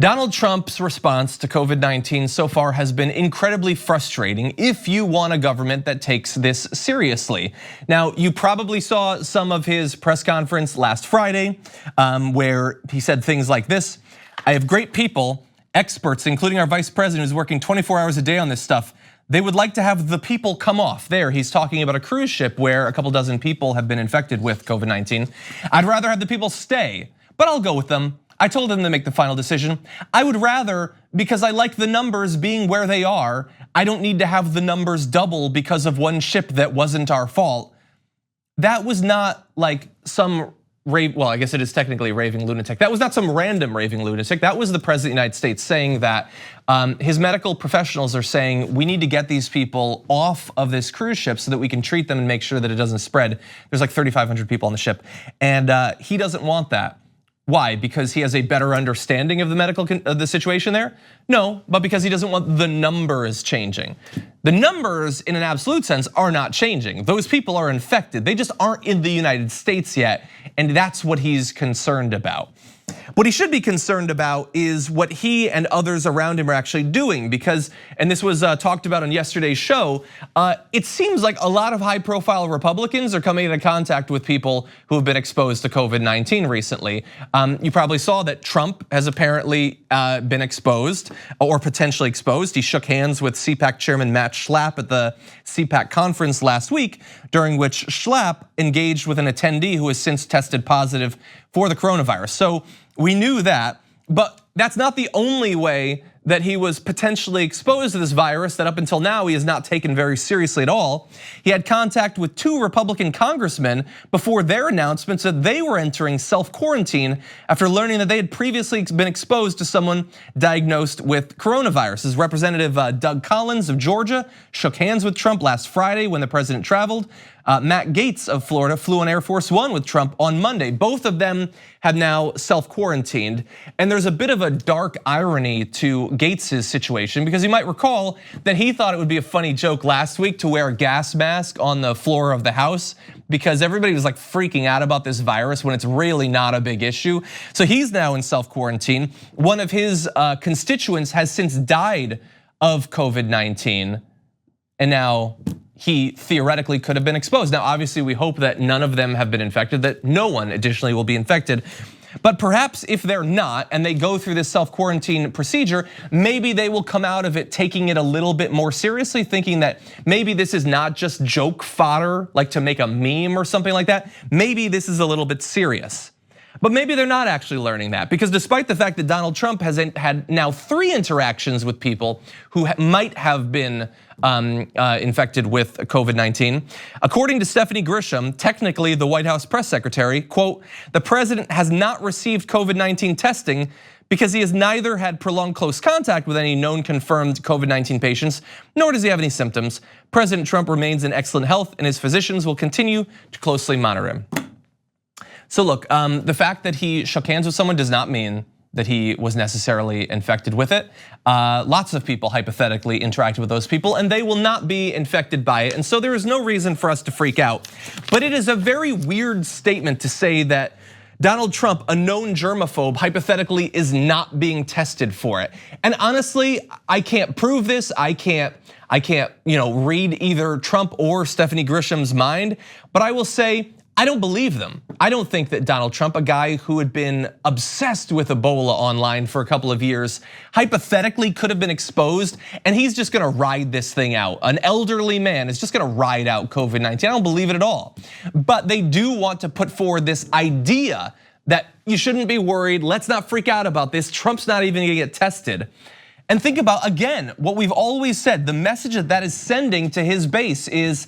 Donald Trump's response to COVID-19 so far has been incredibly frustrating if you want a government that takes this seriously. Now, you probably saw some of his press conference last Friday where he said things like this: I have great people, experts, including our vice president who's working 24 hours a day on this stuff. They would like to have the people come off. There, he's talking about a cruise ship where a couple dozen people have been infected with COVID-19. I'd rather have the people stay, but I'll go with them. I told them to make the final decision. I would rather, because I like the numbers being where they are, I don't need to have the numbers double because of one ship that wasn't our fault. That was not like some well, I guess it is technically a raving lunatic. That was not some random raving lunatic. That was the president of the United States saying that his medical professionals are saying we need to get these people off of this cruise ship so that we can treat them and make sure that it doesn't spread. There's like 3,500 people on the ship, and he doesn't want that. Why? Because he has a better understanding of the situation there? No, but because he doesn't want the numbers changing. The numbers in an absolute sense are not changing. Those people are infected. They just aren't in the United States yet, and that's what he's concerned about. What he should be concerned about is what he and others around him are actually doing, because, and this was talked about on yesterday's show, it seems like a lot of high-profile Republicans are coming into contact with people who have been exposed to COVID-19 recently. You probably saw that Trump has apparently been exposed or potentially exposed. He shook hands with CPAC Chairman Matt Schlapp at the CPAC conference last week, during which Schlapp engaged with an attendee who has since tested positive for the coronavirus. So we knew that, but that's not the only way that he was potentially exposed to this virus that up until now he has not taken very seriously at all. He had contact with 2 Republican congressmen before their announcements that they were entering self-quarantine after learning that they had previously been exposed to someone diagnosed with coronavirus. As Representative Doug Collins of Georgia shook hands with Trump last Friday when the president traveled. Matt Gaetz of Florida flew on Air Force One with Trump on Monday. Both of them have now self-quarantined, and there's a bit of a dark irony to Gaetz' situation, because you might recall that he thought it would be a funny joke last week to wear a gas mask on the floor of the House because everybody was like freaking out about this virus when it's really not a big issue. So he's now in self-quarantine. One of his constituents has since died of COVID-19, and now he theoretically could have been exposed. Now, obviously, we hope that none of them have been infected, that no one additionally will be infected. But perhaps if they're not, and they go through this self-quarantine procedure, maybe they will come out of it taking it a little bit more seriously, thinking that maybe this is not just joke fodder, like to make a meme or something like that. Maybe this is a little bit serious. But maybe they're not actually learning that, because despite the fact that Donald Trump has had now 3 interactions with people who might have been infected with COVID-19, according to Stephanie Grisham, technically the White House press secretary, quote, the president has not received COVID-19 testing because he has neither had prolonged close contact with any known confirmed COVID-19 patients, nor does he have any symptoms. President Trump remains in excellent health, and his physicians will continue to closely monitor him. So look, the fact that he shook hands with someone does not mean that he was necessarily infected with it. Lots of people hypothetically interacted with those people, and they will not be infected by it. And so there is no reason for us to freak out. But it is a very weird statement to say that Donald Trump, a known germaphobe, hypothetically is not being tested for it. And honestly, I can't prove this. I can't read either Trump or Stephanie Grisham's mind, but I will say, I don't believe them. I don't think that Donald Trump, a guy who had been obsessed with Ebola online for a couple of years, hypothetically could have been exposed, and he's just gonna ride this thing out. An elderly man is just gonna ride out COVID-19. I don't believe it at all. But they do want to put forward this idea that you shouldn't be worried, let's not freak out about this, Trump's not even gonna get tested. And think about, again, what we've always said, the message that is sending to his base is,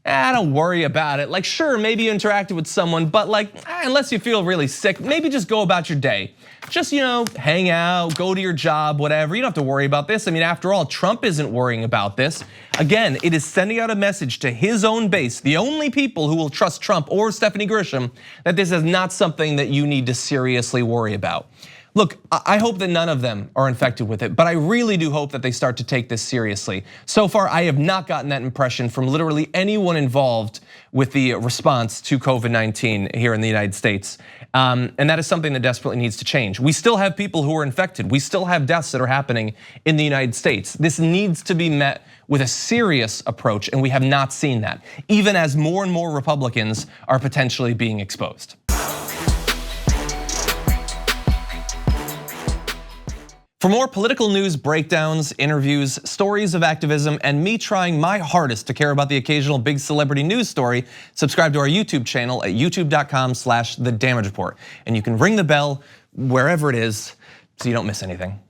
don't worry about it. Like, sure, maybe you interacted with someone, but like, unless you feel really sick, maybe just go about your day. Just, hang out, go to your job, whatever. You don't have to worry about this. I mean, after all, Trump isn't worrying about this. Again, it is sending out a message to his own base, the only people who will trust Trump or Stephanie Grisham, that this is not something that you need to seriously worry about. Look, I hope that none of them are infected with it, but I really do hope that they start to take this seriously. So far, I have not gotten that impression from literally anyone involved with the response to COVID-19 here in the United States. And that is something that desperately needs to change. We still have people who are infected. We still have deaths that are happening in the United States. This needs to be met with a serious approach, and we have not seen that, even as more and more Republicans are potentially being exposed. For more political news, breakdowns, interviews, stories of activism, and me trying my hardest to care about the occasional big celebrity news story, subscribe to our YouTube channel at youtube.com/thedamagereport. And you can ring the bell wherever it is so you don't miss anything.